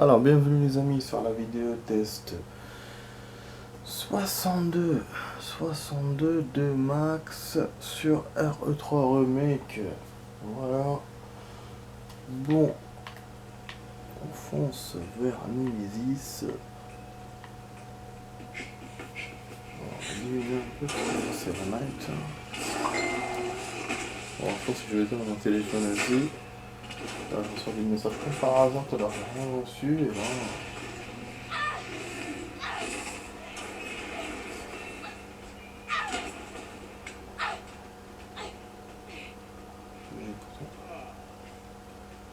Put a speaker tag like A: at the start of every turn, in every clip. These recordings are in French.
A: Alors, bienvenue les amis sur la vidéo test 62 de Max sur RE3 Remake. Voilà. Bon, on fonce vers Nemesis. On va diminuer un peu pour commencer la night. Bon, je pense que je vais éteindre mon téléphone aussi. Là, je reçois des messages comme par hasard, tout à l'heure, j'ai rien reçu et là.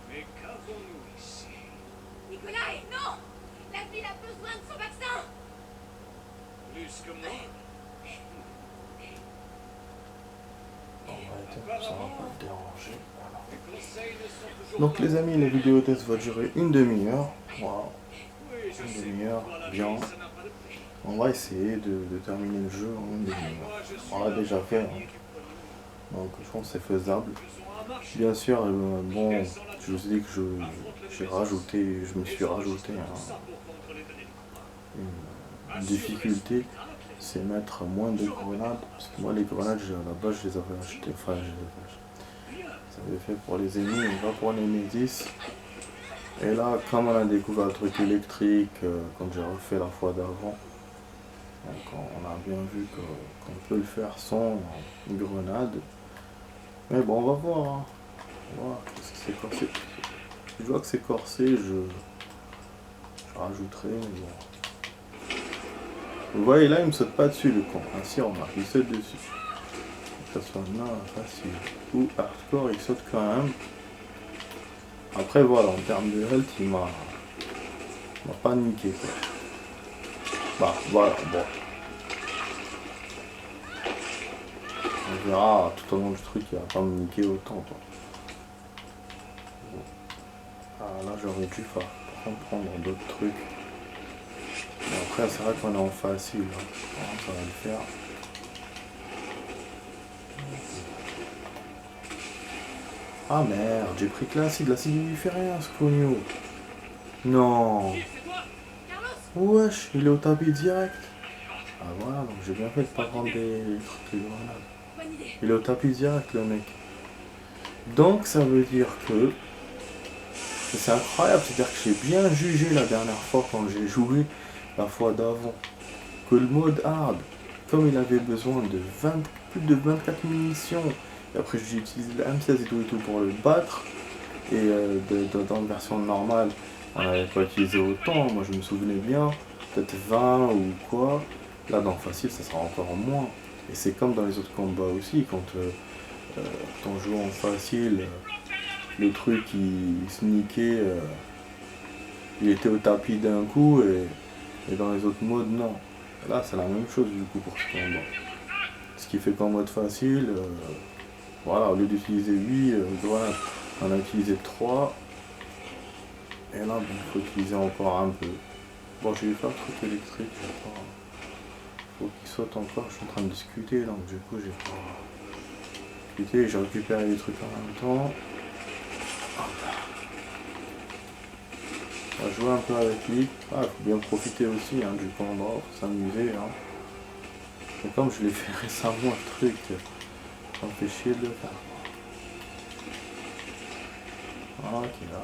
B: Mais qu'avons-nous ici?
C: Nikolai, non! La ville a besoin de son vaccin!
B: Plus que moi?
A: On va éteindre, ça va pas le déranger. Voilà.
B: Les conseils ne sont toujours
A: Donc
B: pas
A: les amis, la vidéo test va durer une demi-heure. Voilà,
B: Oui, je
A: une
B: sais,
A: demi-heure,
B: pour la
A: bien.
B: vie, ça n'a pas de prix.
A: On va essayer de terminer le jeu en une demi-heure.
B: Moi, je suis
A: On l'a
B: là
A: déjà
B: pour
A: fait,
B: gagner
A: hein.
B: du pognon.
A: Donc je pense que c'est faisable.
B: Faisons un marché.
A: Bien sûr, bon, je vous ai dit que je me suis rajouté une difficulté, c'est mettre moins de grenades, parce que moi les grenades à la base je les avais achetées, enfin j'avais fait pour les ennemis et pas pour les Nemesis. Et là, comme on a découvert le truc électrique quand j'ai refait la fois d'avant, donc on a bien vu qu'on peut le faire sans grenade. Mais bon, on va voir, hein. On va voir, qu'est-ce que c'est corsé. Si je vois que c'est corsé, je rajouterai, mais bon. Vous voyez là, il me saute pas dessus le con. Ah si, remarque, il saute dessus. Que ce soit là, facile ou hardcore, il saute quand même. Après voilà, en termes de health, il m'a pas niqué quoi. Bah voilà, bon. On verra tout au long du truc, il va pas me niquer autant quoi. Bon. Ah là j'aurais dû par contre prendre d'autres trucs. Mais après c'est vrai qu'on est en facile, hein. Bon, ça va le faire. Ah merde, j'ai pris que l'acide il fait rien ce cogno. Non. Wesh, il est au tapis direct. Ah voilà, donc j'ai bien fait de pas prendre des trucs de grenade. Il est au tapis direct le mec. Donc ça veut dire que c'est incroyable, c'est-à-dire que j'ai bien jugé la dernière fois quand j'ai joué la fois d'avant que le mode hard, comme il avait besoin de plus de 24 munitions, et après j'ai utilisé la M16 et tout pour le battre, et dans la version normale on n'avait pas utilisé autant, moi je me souvenais bien, peut-être 20 ou quoi, là dans facile ça sera encore moins, et c'est comme dans les autres combats aussi, quand on joue en facile, le truc il sneakait, il était au tapis d'un coup, et dans les autres modes non. Là c'est la même chose du coup pour ce combat. Ce qui fait qu'en mode facile, voilà, au lieu d'utiliser 8 grenades, on a utilisé 3. Et là, bon, il faut utiliser encore un peu. Bon, je vais faire le truc électrique, je vais pas. Faut qu'il saute encore, je suis en train de discuter, donc du coup, j'ai pas discuté, j'ai récupéré les trucs en même temps. On va jouer un peu avec lui. Ah, il faut bien profiter aussi hein, du combat, faut s'amuser. Hein. Et comme je l'ai fait récemment, le truc, ça me fait chier de le faire. Ok, là.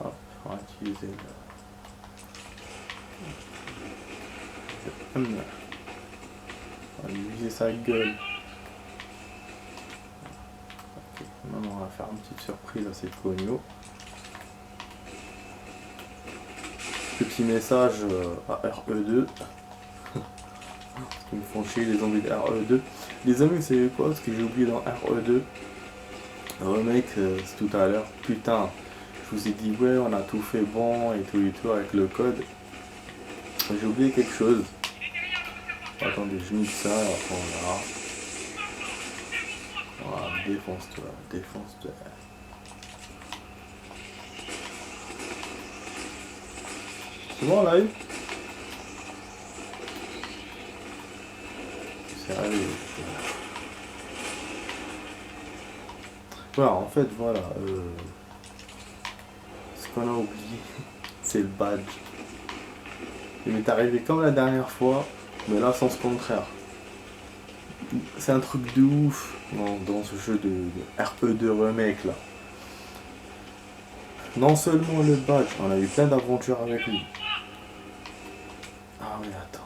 A: Hop, on va utiliser le... On va lui viser sa gueule. Ok, maintenant on va faire une petite surprise à ces cognos. Petit message à RE2. Ils me font chier les zombies de RE2. Les amis, vous savez quoi? Ce que j'ai oublié dans RE2 remake, c'est tout à l'heure. Putain, je vous ai dit ouais, on a tout fait bon et tout avec le code. J'ai oublié quelque chose. Attendez, je nique ça et après on verra. Voilà, défonce-toi, défonce-toi. C'est bon live? C'est allé. Voilà, en fait, voilà. Ce qu'on a oublié, C'est le badge. Il m'est arrivé comme la dernière fois, mais là sens contraire. C'est un truc de ouf dans ce jeu de RE2 remake là. Non seulement le badge, on a eu plein d'aventures avec lui. Ah oui, attends.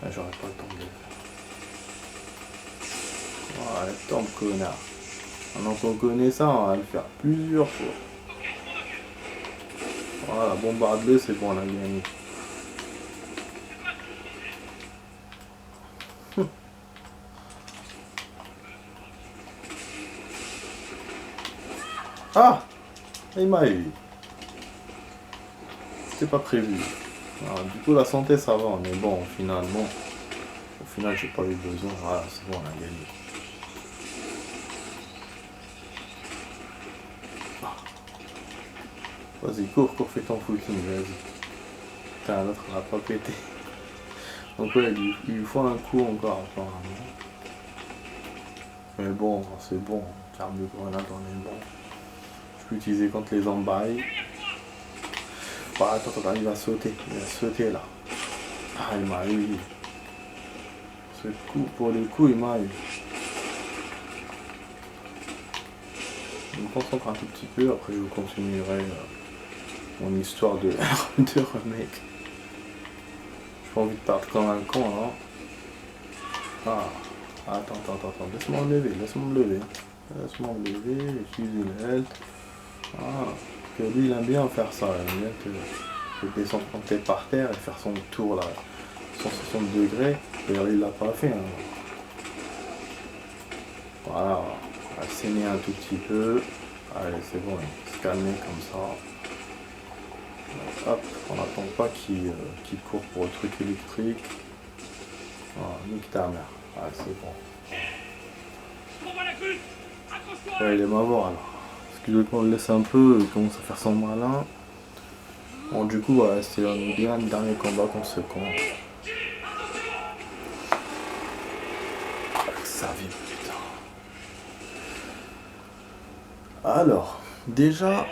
A: Ah, j'aurais pas le temps de le faire. Voilà, tombe connard. Maintenant qu'on connaît ça, on va le faire plusieurs fois. Voilà, bombarde-le, c'est bon, on a gagné. Ah! Il m'a eu. C'était pas prévu. Alors, du coup, la santé, ça va, mais bon, finalement, au final, j'ai pas eu besoin. Voilà, c'est bon, on a gagné. Ah. Vas-y, cours, fais ton footing, vas-y. Putain, l'autre, on a pas pété. Donc, ouais, il lui faut un coup encore, apparemment. Mais bon, c'est bon. Arme de grenade, on est bon. Je peux utiliser contre les embailles. Bah, attends, il va sauter. Il va sauter là. Ah, il m'a eu. Ce coup, pour le coup, il m'a eu. Je me concentre un tout petit peu, après je vous continuerai mon histoire de remake. J'ai pas envie de perdre comme un con là. Ah, attends, laisse-moi me lever. Laisse-moi me lever, utiliser le health. Ah, que lui il aime bien faire ça, il aime bien te descendre quand t'es par terre et faire son tour là, 160 degrés. D'ailleurs il l'a pas fait. Hein. Voilà, on va saigner un tout petit peu. Allez, c'est bon, il se calmer comme ça. Hop, on n'attend pas qu'il court pour le truc électrique. Voilà, nique ta mère. Ah, c'est bon. Ouais, il est mort alors. Excusez-moi, on le laisse un peu, il commence à faire son malin. Bon, du coup, voilà, c'est bien le dernier combat qu'on se compte. Ça vibre, putain. Alors, déjà,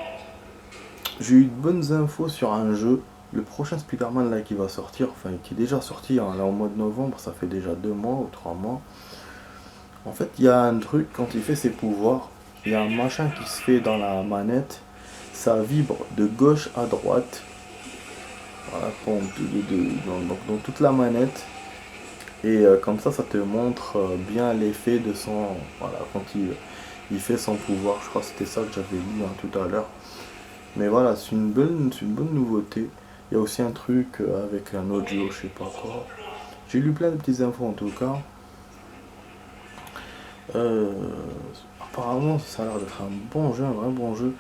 A: j'ai eu de bonnes infos sur un jeu. Le prochain Spider-Man là qui va sortir, enfin qui est déjà sorti hein, là au mois de novembre, ça fait déjà 2 mois ou 3 mois. En fait, il y a un truc, quand il fait ses pouvoirs, il y a un machin qui se fait dans la manette. Ça vibre de gauche à droite. Voilà, dans toute la manette. Et comme ça te montre bien l'effet de son... Voilà, quand il fait son pouvoir. Je crois que c'était ça que j'avais lu hein, tout à l'heure. Mais voilà, c'est une bonne nouveauté. Il y a aussi un truc avec un audio, je sais pas quoi. J'ai lu plein de petites infos en tout cas. Apparemment, ça a l'air d'être un bon jeu, un vrai bon jeu.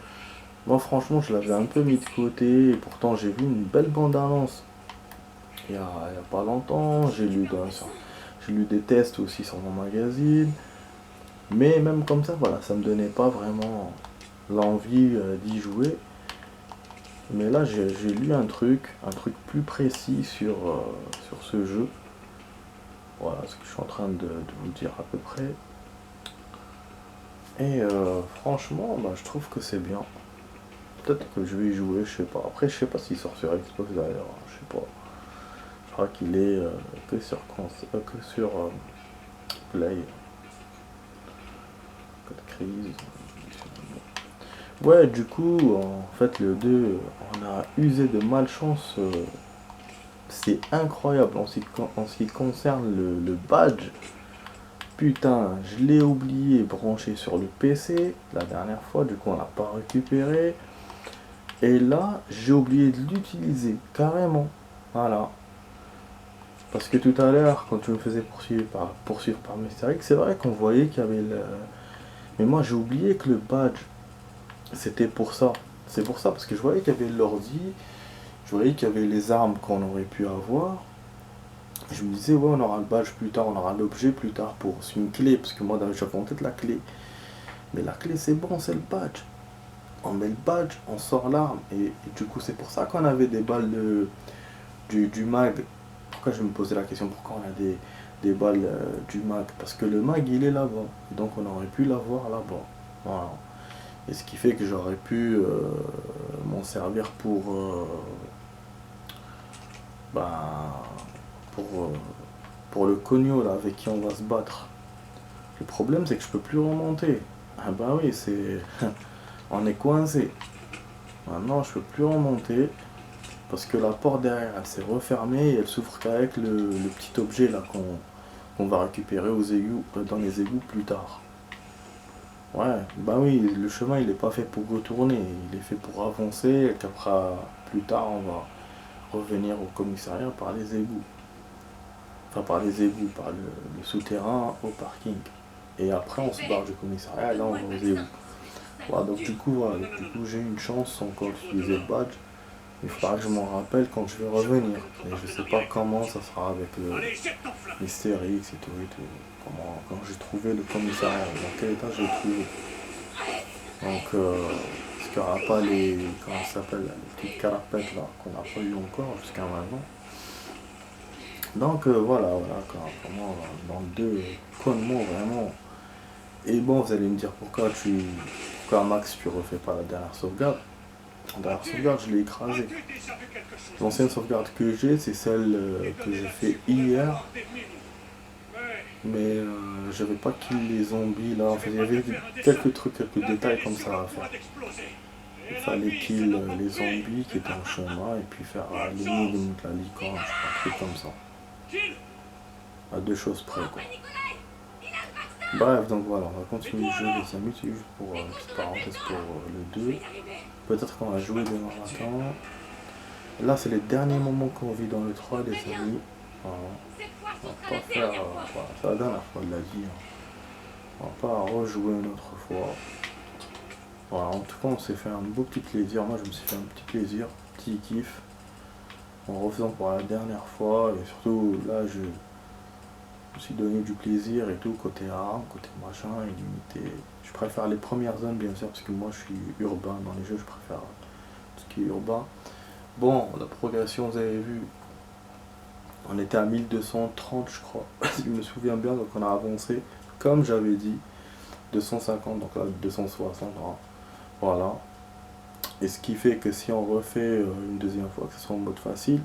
A: Moi, franchement, je l'avais un peu mis de côté. Et pourtant, j'ai vu une belle bande-annonce. Il y a pas longtemps. J'ai lu des tests aussi sur mon magazine. Mais même comme ça, voilà, ça me donnait pas vraiment l'envie d'y jouer. Mais là, j'ai lu un truc plus précis sur ce jeu. Voilà ce que je suis en train de vous dire à peu près. Et franchement, bah, je trouve que c'est bien. Peut-être que je vais y jouer, je sais pas. Après, je sais pas s'il sort sur Xbox d'ailleurs, je sais pas. Je crois qu'il est que sur Play. Code crise. Ouais, du coup, en fait, le 2, on a usé de malchance. C'est incroyable en ce qui concerne le badge. Putain, je l'ai oublié branché sur le PC la dernière fois, du coup on l'a pas récupéré. Et là, j'ai oublié de l'utiliser, carrément. Voilà. Parce que tout à l'heure, quand tu me faisais poursuivre par Mr. X, c'est vrai qu'on voyait qu'il y avait le... Mais moi j'ai oublié que le badge, c'était pour ça. C'est pour ça, parce que je voyais qu'il y avait l'ordi, je voyais qu'il y avait les armes qu'on aurait pu avoir. Je me disais, ouais, on aura le badge plus tard, on aura l'objet plus tard pour... C'est une clé, parce que moi j'avais en tête la clé. Mais la clé c'est bon, c'est le badge. On met le badge, on sort l'arme. Et du coup c'est pour ça qu'on avait des balles du mag. Pourquoi je me posais la question, pourquoi on a des balles du mag? Parce que le mag il est là-bas. Donc on aurait pu l'avoir là-bas. Voilà. Et ce qui fait que j'aurais pu m'en servir bah, pour le cogno là avec qui on va se battre. Le problème c'est que je peux plus remonter. Ah bah oui, c'est... on est coincé. Maintenant je peux plus remonter parce que la porte derrière elle s'est refermée et elle s'ouvre qu'avec le petit objet là qu'on va récupérer aux égouts, dans les égouts plus tard. Ouais, bah oui, le chemin il est pas fait pour retourner, il est fait pour avancer et qu'après plus tard on va revenir au commissariat par les égouts. Enfin par les égouts, par le souterrain au parking. Et après on se barre du commissariat et là on va aux égouts. Voilà, donc du coup j'ai une chance encore d'utiliser le badge. Il faudra que je m'en rappelle quand je vais revenir. Et je sais pas comment ça sera avec l'hystérix et tout. Comment, quand j'ai trouvé le commissariat, dans quel état je l'ai trouvé. Donc, est-ce qu'il n'y aura pas les, comment ça s'appelle, les petites carapettes là, qu'on n'a pas eu encore jusqu'à maintenant. Donc voilà, comment dans le 2, connement vraiment. Et bon, vous allez me dire pourquoi Max tu refais pas la dernière sauvegarde. La dernière sauvegarde, je l'ai écrasée. L'ancienne sauvegarde que j'ai, c'est celle que j'ai fait hier. Mais j'avais pas kill les zombies là. En fait, il y avait quelques trucs, quelques détails comme ça à faire. Il fallait kill les zombies qui étaient en chemin et puis faire l'énigme de la licorne, je sais pas, un truc comme ça. À 2 choses près quoi. Bref, donc voilà, on va continuer le jeu les amis, c'est juste pour une petite parenthèse pour le 2. Peut-être qu'on va jouer demain matin. Là, c'est les derniers moments qu'on vit dans le 3, les amis. Voilà. On va pas faire... voilà, c'est la dernière fois de la vie. Hein. On va pas rejouer une autre fois. Voilà, en tout cas, on s'est fait un beau petit plaisir. Moi, je me suis fait un petit plaisir, petit kiff. En refaisant pour la dernière fois. Et surtout, là, je me suis donné du plaisir et tout, côté arme, côté machin, et limité. Je préfère les premières zones, bien sûr, parce que moi, je suis urbain. Dans les jeux, je préfère tout ce qui est urbain. Bon, la progression, vous avez vu, on était à 1230 je crois, si je me souviens bien, donc on a avancé, comme j'avais dit, 250, donc là 260, hein. Voilà. Et ce qui fait que si on refait une deuxième fois, que ce soit en mode facile,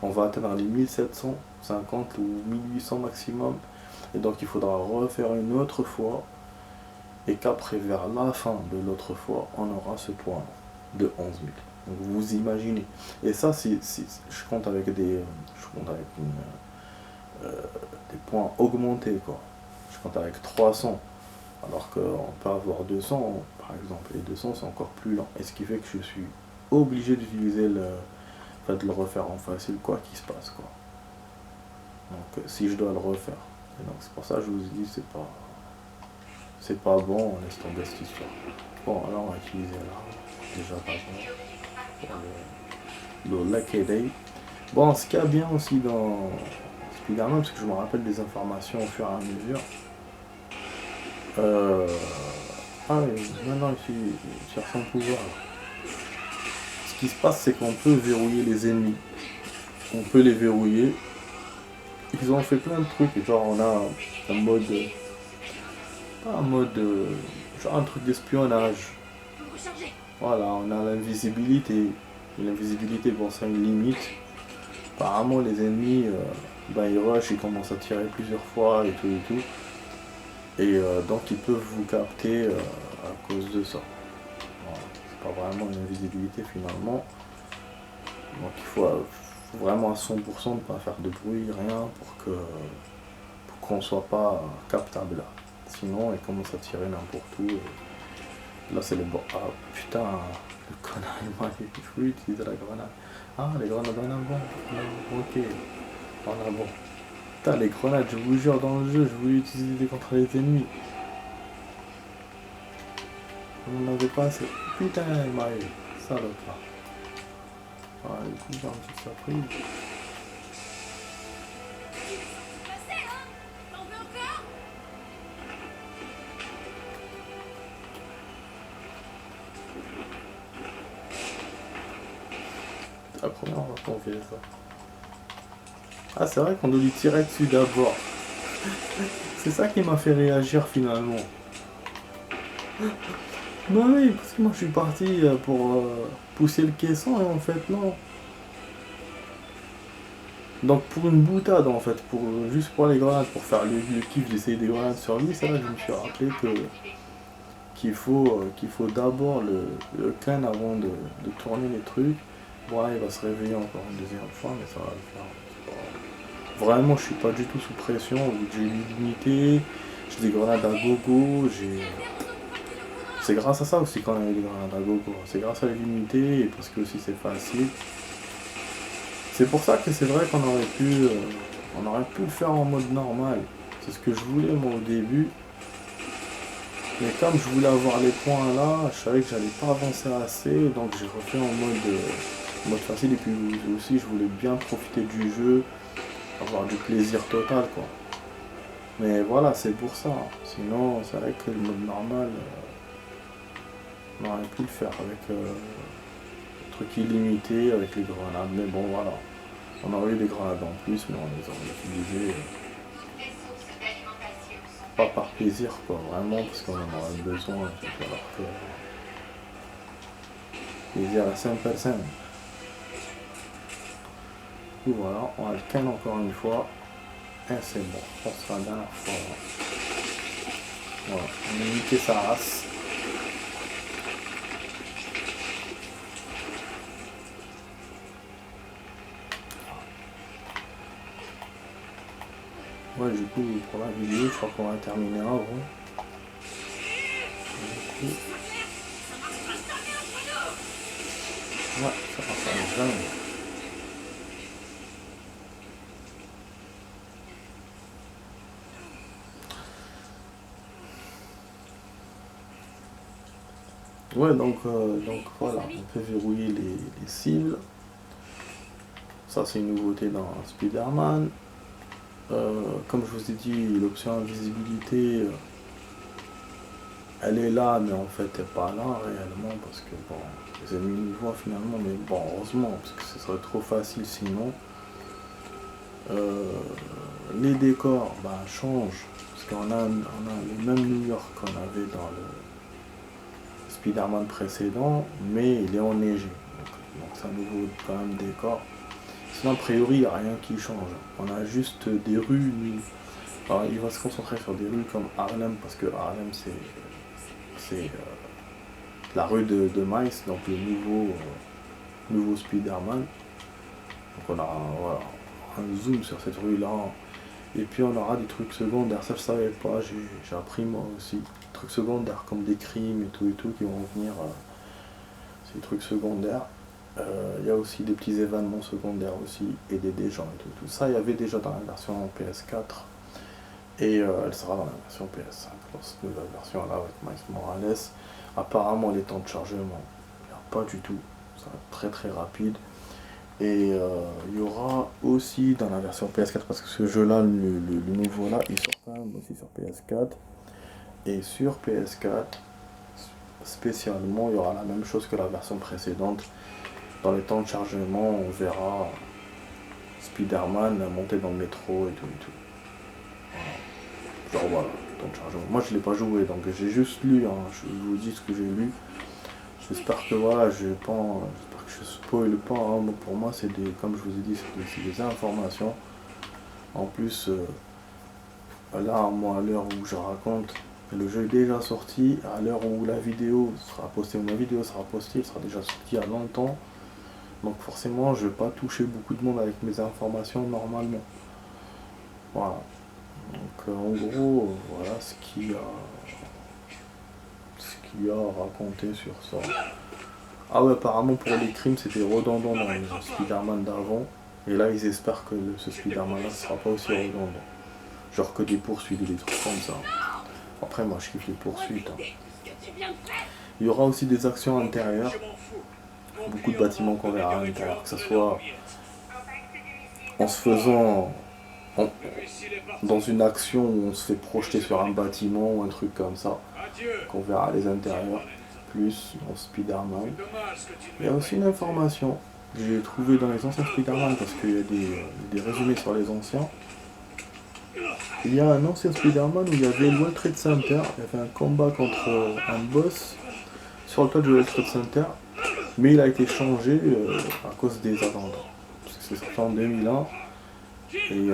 A: on va atteindre les 1750 ou 1800 maximum, et donc il faudra refaire une autre fois, et qu'après, vers la fin de l'autre fois, on aura ce point de 11 000. Donc vous imaginez. Et ça, je compte avec des points augmentés, quoi. Je compte avec 300. Alors qu'on peut avoir 200, par exemple. Et 200, c'est encore plus lent. Et ce qui fait que je suis obligé d'utiliser de le refaire en facile, quoi qu'il se passe, quoi. Donc si je dois le refaire. Et donc c'est pour ça que je vous dis, c'est pas bon, on laisse tomber cette histoire. Bon, alors on va utiliser là. Déjà pas bon. Le Lucky Day. Bon, ce qu'il y a bien aussi dans Spider-Man, parce que je me rappelle des informations au fur et à mesure. Ah oui, maintenant il cherche son pouvoir. Ce qui se passe, c'est qu'on peut verrouiller les ennemis. On peut les verrouiller. Ils ont fait plein de trucs, genre on a un mode... Pas un mode... genre un truc d'espionnage. Voilà, on a l'invisibilité. L'invisibilité, bon, c'est une limite. Apparemment, les ennemis, ils rushent, ils commencent à tirer plusieurs fois et tout et tout. Et donc, ils peuvent vous capter à cause de ça. Voilà, c'est pas vraiment une invisibilité finalement. Donc, il faut vraiment à 100% ne pas faire de bruit, rien, pour qu'on soit pas captable là. Sinon, ils commencent à tirer n'importe où. Là, c'est le bon. Ah putain, le connard, il m'a dit, je voulais utiliser la grenade. Ah, les grenades en avant. Ok, en avant. Putain, les grenades, je vous jure, dans le jeu, je voulais utiliser contre les ennemis. On n'en avait pas assez. Putain, il m'a eu. Salope là. Ah, du coup, j'ai une petite surprise. La première, on va confier ça. Ah, c'est vrai qu'on doit lui tirer dessus d'abord. C'est ça qui m'a fait réagir finalement. Bah oui, parce que moi je suis parti pour pousser le caisson et en fait non. Donc pour une boutade en fait, juste pour les grenades, pour faire le kiff d'essayer des grenades sur lui, c'est là que je me suis rappelé qu'il faut d'abord le can avant de tourner les trucs. Bon là il va se réveiller encore une deuxième fois, mais ça va le faire. Vraiment je suis pas du tout sous pression, vu que j'ai une unité, j'ai des grenades à gogo, c'est grâce à ça aussi qu'on a eu des grenades à gogo. C'est grâce à l'unité et parce que aussi c'est facile. C'est pour ça que c'est vrai qu'on on aurait pu le faire en mode normal. C'est ce que je voulais moi au début. Mais comme je voulais avoir les points là, je savais que j'allais pas avancer assez, donc j'ai refait en mode facile. Et puis aussi je voulais bien profiter du jeu, avoir du plaisir total quoi. Mais voilà, c'est pour ça. Sinon, c'est vrai que le mode normal, on aurait pu le faire avec le truc illimité, avec les grenades. Mais bon, voilà. On aurait eu des grenades en plus, mais on les aurait utilisées pas par plaisir, quoi. Vraiment, parce qu'on en aurait besoin. Alors que plaisir à 5%. Du coup, voilà, on va le can encore une fois. Et c'est bon, je pense que c'est la dernière fois. Voilà, on a niqué sa race. Ouais, du coup, pour la vidéo, je crois qu'on va terminer avant. Du coup, ouais, ça va faire jamais. Ouais, donc voilà, on peut verrouiller les cibles. Ça, c'est une nouveauté dans Spider-Man. Comme je vous ai dit, l'option invisibilité, elle est là, mais en fait, elle n'est pas là réellement, parce que bon, les ennemis nous voient finalement, mais bon, heureusement, parce que ce serait trop facile sinon. Les décors, bah, changent, parce qu'on a le même New York qu'on avait dans le Spider-Man précédent, mais il est enneigé. Donc c'est un nouveau quand même décor. Sinon, a priori, il n'y a rien qui change. On a juste des rues. Alors, il va se concentrer sur des rues comme Harlem, parce que Harlem, c'est la rue de Miles, donc le nouveau Spider-Man. Donc on a voilà, un zoom sur cette rue-là. Et puis on aura des trucs secondaires. Ça, je savais pas, j'ai appris moi aussi. Des trucs secondaires comme des crimes et tout qui vont venir. C'est des trucs secondaires. Il y a aussi des petits événements secondaires aussi, aider des gens et tout ça, il y avait déjà dans la version PS4 et elle sera dans la version PS5 dans cette nouvelle version là avec Miles Morales. Apparemment les temps de chargement, il n'y a pas du tout, ça va être très très rapide. Et il y aura aussi dans la version PS4, parce que ce jeu là, le nouveau là, il sort quand même aussi sur PS4. Et sur PS4 spécialement, il y aura la même chose que la version précédente. Dans les temps de chargement, on verra Spider-Man monter dans le métro et tout. Voilà. Genre voilà, temps de chargement. Moi je l'ai pas joué, donc j'ai juste lu, hein. Je vous dis ce que j'ai lu. J'espère que voilà, j'espère que je spoil pas, hein. Bon, pour moi c'est des, comme je vous ai dit, c'est des informations. En plus, là, moi à l'heure où je raconte, le jeu est déjà sorti, à l'heure où la vidéo sera postée, où ma vidéo sera postée, il sera déjà sorti il y a longtemps. Donc forcément, je ne vais pas toucher beaucoup de monde avec mes informations normalement. Voilà. Donc en gros, voilà ce qu'il y a à raconter sur ça. Ah ouais, apparemment pour les crimes, c'était redondant dans le Spider-Man d'avant. Et là, ils espèrent que ce Spider-Man-là ne sera pas aussi redondant. Genre que des poursuites et des trucs comme ça. Après, moi, je kiffe les poursuites. Hein. Il y aura aussi des actions intérieures. Beaucoup de bâtiments qu'on verra à l'intérieur, que ce soit en se faisant dans une action où on se fait projeter sur un bâtiment ou un truc comme ça, qu'on verra les intérieurs, plus dans Spider-Man. Il y a aussi une information que j'ai trouvée dans les anciens Spider-Man, parce qu'il y a des résumés sur les anciens. Il y a un ancien Spider-Man où il y avait le World Trade Center, il y avait un combat contre un boss. sur le toit du World Trade Center, mais il a été changé à cause des attentats. Parce que c'est sorti en 2001, et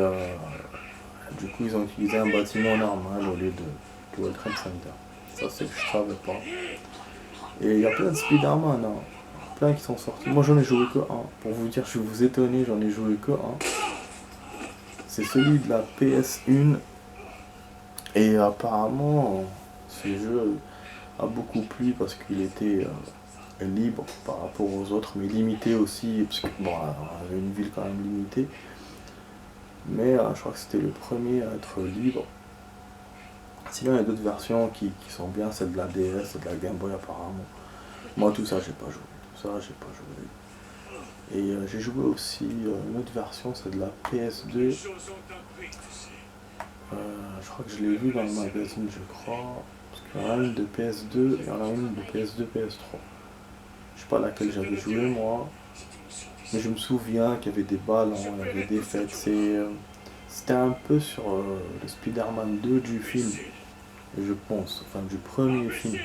A: du coup ils ont utilisé un bâtiment normal au lieu du World Trade Center. Ça c'est que je savais pas. Et il y a plein de Spider-Man, hein. Plein qui sont sortis. Moi j'en ai joué que un. Pour vous dire, je vais vous étonner, j'en ai joué que un. C'est celui de la PS1. Et apparemment, ce jeu a beaucoup plu parce qu'il était libre par rapport aux autres, mais limité aussi, parce que bon, on avait une ville quand même limitée. Mais je crois que c'était le premier à être libre. Sinon, il y a d'autres versions qui sont bien, celle de la DS, celle de la Game Boy apparemment. Moi, tout ça, j'ai pas joué. Tout ça, j'ai pas joué. Et j'ai joué aussi une autre version, c'est de la PS2. Je crois que je l'ai vu dans le magazine, je crois. Parce qu'il y en a une de PS2 et il y en a une de PS2, PS3. Je sais pas laquelle j'avais joué moi. Mais je me souviens qu'il y avait des ballons, il y avait des fêtes. C'était un peu sur le Spider-Man 2 du film, je pense. Enfin, du premier film.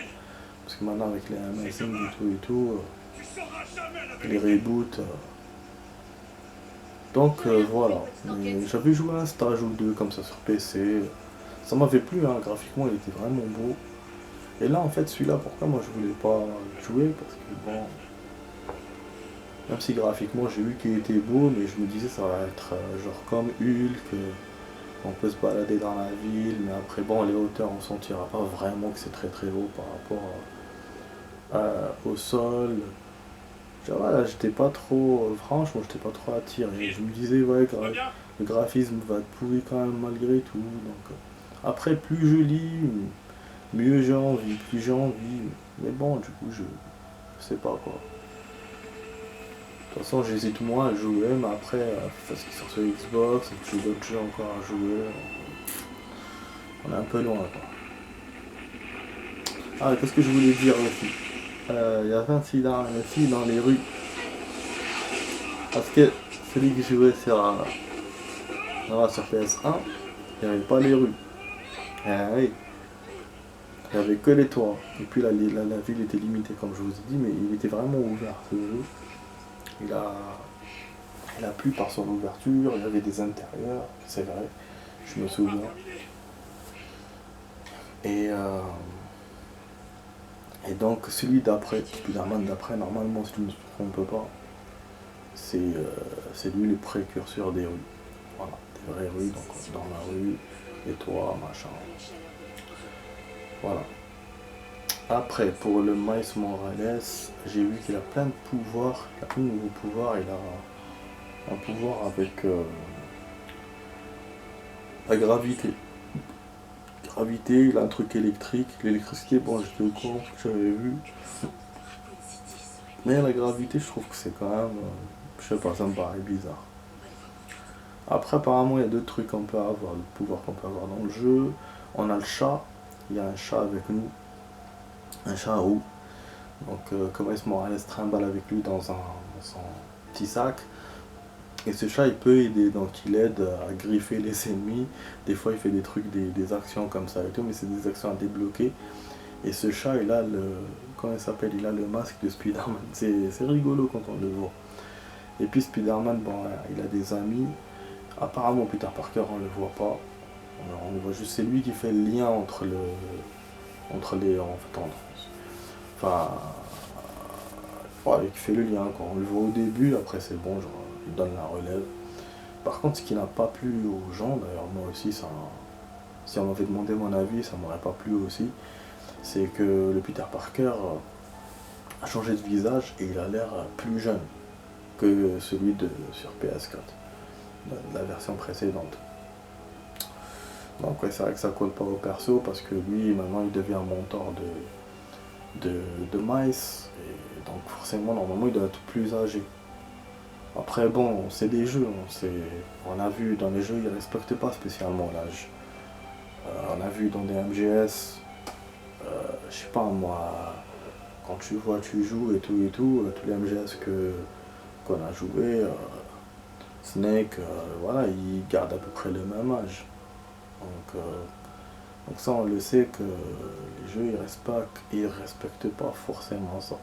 A: Parce que maintenant, avec les Amazing et tout, les reboots. Donc voilà. J'avais joué un stage ou deux comme ça sur PC. Ça m'avait plu, hein. Graphiquement, il était vraiment beau. Et là, en fait, celui-là, pourquoi moi je voulais pas jouer? Parce que bon. Même si graphiquement j'ai vu qu'il était beau, mais je me disais ça va être genre comme Hulk, on peut se balader dans la ville, mais après bon les hauteurs on sentira pas vraiment que c'est très très haut par rapport au sol. Genre, voilà, j'étais pas trop, franchement j'étais pas trop attiré. Je me disais ouais le graphisme va être pourri quand même malgré tout. Donc après plus je lis, mieux j'ai envie, plus j'ai envie. Mais bon du coup je sais pas quoi. De toute façon, j'hésite moins à jouer, mais après, parce qu'il sort sur Xbox, et que j'ai d'autres jeux encore à jouer, on est un peu loin, quoi. Ah, qu'est-ce que je voulais dire aussi? Il y avait un incident aussi dans les rues. Parce que celui que je jouais sur PS1, il n'y avait pas les rues. Ah oui. Il n'y avait que les toits. Et puis la ville était limitée, comme je vous ai dit, mais il était vraiment ouvert, ce jeu. Il a plu par son ouverture, il y avait des intérieurs, c'est vrai, je me souviens. Et donc celui d'après, Spider-Man d'après, normalement si je ne me trompe pas, c'est lui le précurseur des rues. Voilà, des vraies rues, donc dans la rue, les toits, machin. Voilà. Après, pour le Miles Morales, j'ai vu qu'il a plein de pouvoirs, il a plein de nouveaux pouvoirs, il a un pouvoir avec la gravité. Gravité, il a un truc électrique, l'électricité, bon j'étais au courant parce que j'avais vu. Mais la gravité, je trouve que c'est quand même, je sais pas, ça me paraît bizarre. Après, apparemment, il y a d'autres trucs qu'on peut avoir, le pouvoir qu'on peut avoir dans le jeu. On a le chat, il y a un chat avec nous. Un chat roux. Donc comme Miles Morales trimballe avec lui dans son petit sac. Et ce chat il peut aider, donc il aide à griffer les ennemis. Des fois il fait des trucs, des actions comme ça et tout, mais c'est des actions à débloquer. Et ce chat il a comment il s'appelle? Il a le masque de Spider-Man. C'est rigolo quand on le voit. Et puis Spider-Man, bon, il a des amis. Apparemment Peter Parker on le voit pas. On le voit juste, c'est lui qui fait le lien entre les enfin ouais, qui fait le lien quoi. On le voit au début, après c'est bon, genre, il donne la relève. Par contre, ce qui n'a pas plu aux gens, d'ailleurs moi aussi, ça, si on m'avait demandé mon avis, ça m'aurait pas plu aussi, c'est que le Peter Parker a changé de visage et il a l'air plus jeune que celui sur PS4, la version précédente. Donc ouais, c'est vrai que ça colle pas au perso parce que lui maintenant il devient un mentor de Miles et donc forcément normalement il doit être plus âgé. Après bon, c'est des jeux, on a vu dans les jeux ils respectent pas spécialement l'âge. On a vu dans des MGS, je sais pas moi, quand tu vois tu joues et tout, tous les MGS qu'on a joué, Snake, voilà, ils gardent à peu près le même âge. Donc Donc ça, on le sait que les jeux, ils respectent pas forcément ça.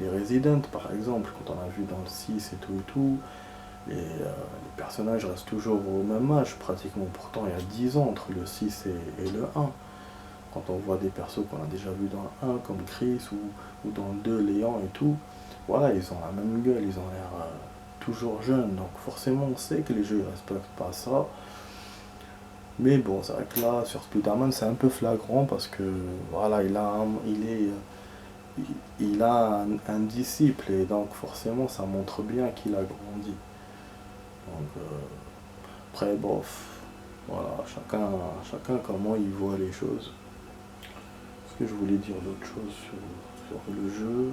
A: Les Resident, par exemple, quand on a vu dans le 6 et tout, les personnages restent toujours au même âge, pratiquement. Pourtant, il y a 10 ans entre le 6 et le 1. Quand on voit des persos qu'on a déjà vus dans le 1, comme Chris, ou dans le 2, Léon et tout, voilà, ils ont la même gueule, ils ont l'air toujours jeunes. Donc forcément, on sait que les jeux ne respectent pas ça. Mais bon, c'est vrai que là, sur Spider-Man, c'est un peu flagrant parce que, voilà, il a un disciple et donc forcément, ça montre bien qu'il a grandi. Donc, après, bof, voilà, chacun comment il voit les choses. Est-ce que je voulais dire d'autres choses sur le jeu?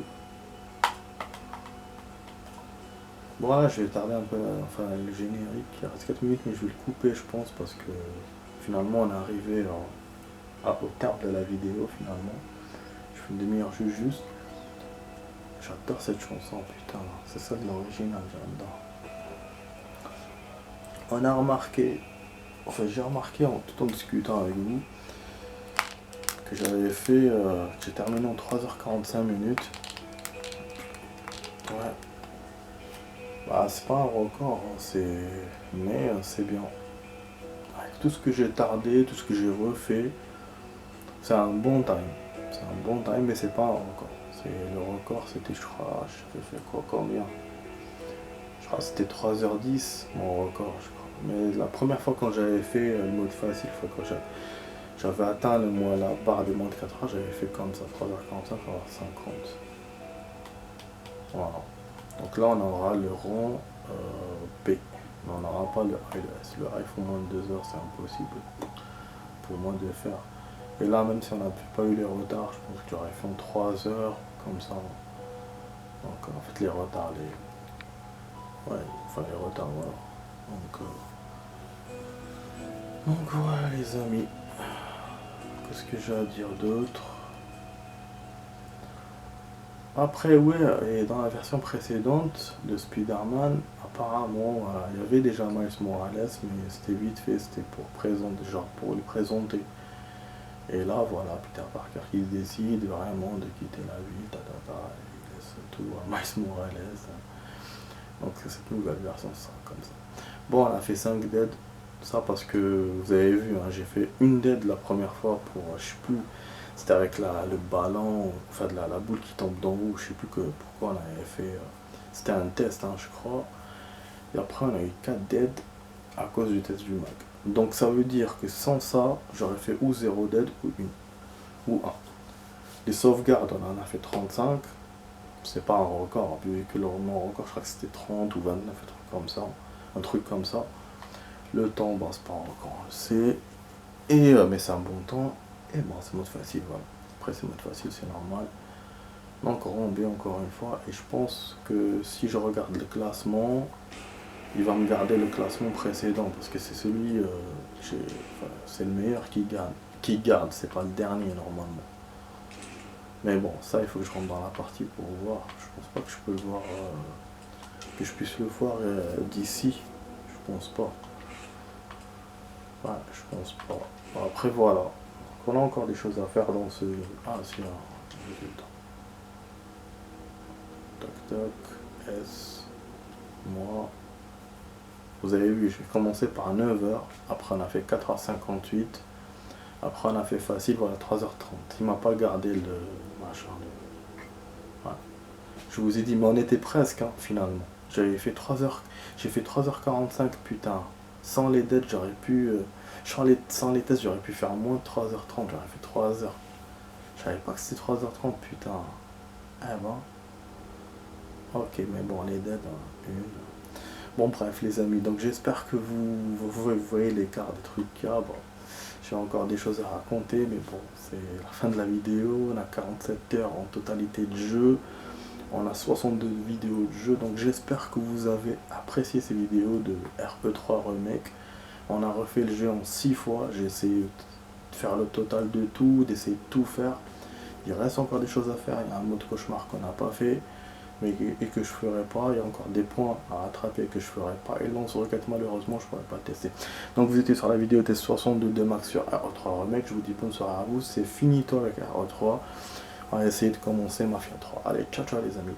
A: Bon, voilà, je vais tarder un peu, enfin, le générique, il reste 4 minutes, mais je vais le couper, je pense, parce que finalement, on est arrivé au terme de la vidéo, finalement. Je fais une demi-heure juste. J'adore cette chanson, putain, c'est ça de l'original, j'adore. On a remarqué, enfin j'ai remarqué tout en discutant avec vous, que j'avais fait, j'ai terminé en 3h45 minutes. Ouais. Bah c'est pas un record, hein, mais c'est bien. Avec tout ce que j'ai tardé, tout ce que j'ai refait, c'est un bon time. C'est un bon time, mais c'est pas un record. Le record, c'était, je crois, j'ai fait quoi, combien? Je crois que c'était 3h10, mon record, je crois. Mais la première fois quand j'avais fait le mode facile, quand j'avais atteint la barre des moins de 4 heures, j'avais fait comme ça, 3h45, 3h50. Voilà. Donc là, on aura le rang B. Mais on n'aura pas le A et le S. Le A, il faut moins de 2 heures, c'est impossible pour moi de faire. Et là, même si on n'a pas eu les retards, je pense que j'aurais fait en 3 heures, comme ça. Donc en fait, les retards, ouais, enfin les retards, voilà. Donc voilà les amis. Qu'est-ce que j'ai à dire d'autre? Après, ouais, et dans la version précédente de Spider-Man, apparemment, il y avait déjà Miles Morales, mais c'était vite fait, c'était pour présenter, genre pour le présenter. Et là, voilà, Peter Parker qui décide vraiment de quitter la vie, il laisse tout à Miles Morales. Donc cette nouvelle version sera comme ça. Bon, on a fait 5 dead, ça parce que vous avez vu, hein, j'ai fait une dead la première fois pour, je sais plus, c'était avec le ballon, enfin de la boule qui tombe dans vous, je sais plus pourquoi on avait fait, c'était un test, hein, je crois. Et après on a eu 4 dead à cause du test du mag. Donc ça veut dire que sans ça, j'aurais fait ou 0 dead ou 1. Ou 1. Les sauvegardes, on en a fait 35. C'est pas un record, vu que mon record, je crois que c'était 30 ou 29, un truc comme ça. Un truc comme ça. Le temps, bon, c'est pas un record, on le sait. Et, mais c'est un bon temps. Et bon, c'est mode facile, voilà. Après, c'est mode facile, c'est normal. Donc, on bien encore une fois. Et je pense que si je regarde le classement, il va me garder le classement précédent. Parce que c'est celui, c'est le meilleur qui gagne. Qui garde, c'est pas le dernier normalement. Mais bon, ça, il faut que je rentre dans la partie pour voir. Je pense pas que je peux le voir, que je puisse le voir d'ici. Je pense pas. Ouais, je pense pas. Bon, après, voilà. On a encore des choses à faire dans ce... Ah, si, résultat. Tac, tac, S, moi. Vous avez vu, j'ai commencé par 9h. Après, on a fait 4h58. Après, on a fait facile, voilà, 3h30. Il m'a pas gardé le machin. Ouais. Je vous ai dit, mais on était presque, hein, finalement. J'ai fait 3h45, putain. Sans les dettes, j'aurais pu... sans les tests, j'aurais pu faire moins de 3h30. J'aurais fait 3h. Je savais pas que c'était 3h30, putain. Eh ben. Ok, mais bon, les dettes, hein, une. Bon, bref, les amis. Donc, j'espère que vous voyez l'écart des trucs qu'il y a. Bon. J'ai encore des choses à raconter, mais bon, c'est la fin de la vidéo. On a 47 heures en totalité de jeu. On a 62 vidéos de jeu. Donc j'espère que vous avez apprécié ces vidéos de RE3 Remake. On a refait le jeu en 6 fois. J'ai essayé de faire le total de tout, d'essayer de tout faire. Il reste encore des choses à faire. Il y a un mode cauchemar qu'on n'a pas fait. et que je ferai pas. Il y a encore des points à rattraper que je ferai pas. Et lance-roquette, malheureusement, je pourrais pas tester. Donc vous étiez sur la vidéo test 62 max sur RE3 Remake. Je vous dis bonne soirée à vous. C'est finito avec RE3. On va essayer de commencer Mafia 3. Allez, ciao ciao les amis.